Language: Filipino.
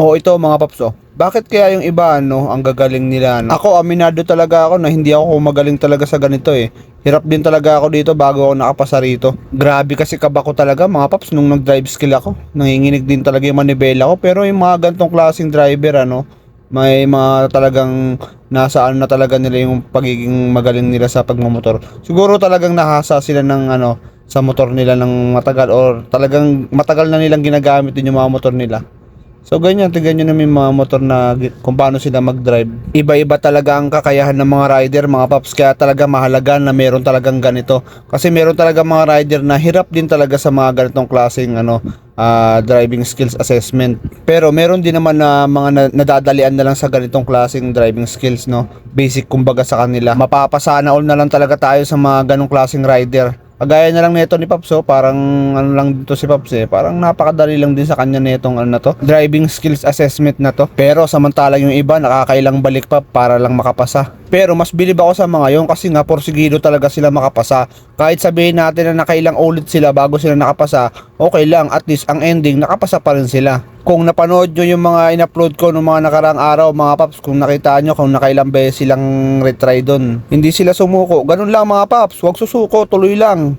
Oo, ito mga paps, oh. Bakit kaya yung iba ang gagaling nila Ako aminado talaga ako na hindi ako magaling talaga sa ganito eh. Hirap din talaga ako dito bago ako nakapasa rito. Grabe kasi kaba ko talaga mga paps nung nag-drive skill ako. Nanginginig din talaga yung manibela ko pero yung mga gantong klaseng driver may mga talagang nasa na talaga nila yung pagiging magaling nila sa pagmamotor. Siguro talagang nakasa sila ng sa motor nila ng matagal or talagang matagal na nilang ginagamit din yung mga motor nila. So ganyan, tingnan nyo naman yung mga motor na kung paano sila mag-drive. Iba-iba talaga ang kakayahan ng mga rider, mga paps. Kaya talaga mahalaga na meron talagang ganito. Kasi meron talaga mga rider na hirap din talaga sa mga ganitong klaseng driving skills assessment. Pero meron din naman na mga nadadalian na lang sa ganitong klaseng driving skills, no? Basic kumbaga sa kanila. Mapapasana all na lang talaga tayo sa mga ganong klaseng rider. Kagaya na lang nito ni Paps, parang lang dito si Paps parang napakadali lang din sa kanya nitong na to, driving skills assessment na to. Pero samantalang yung iba nakakailang balik pa para lang makapasa. Pero mas bilib ako sa mga yon kasi nga porsigido talaga sila makapasa. Kahit sabihin natin na nakailang ulit sila bago sila nakapasa, okay lang, at least ang ending nakapasa pa rin sila. Kung napanood nyo yung mga in-upload ko ng mga nakaraang araw mga paps, kung nakita nyo kung nakailang beses silang retry doon, hindi sila sumuko. Ganun lang mga paps, huwag susuko, tuloy lang.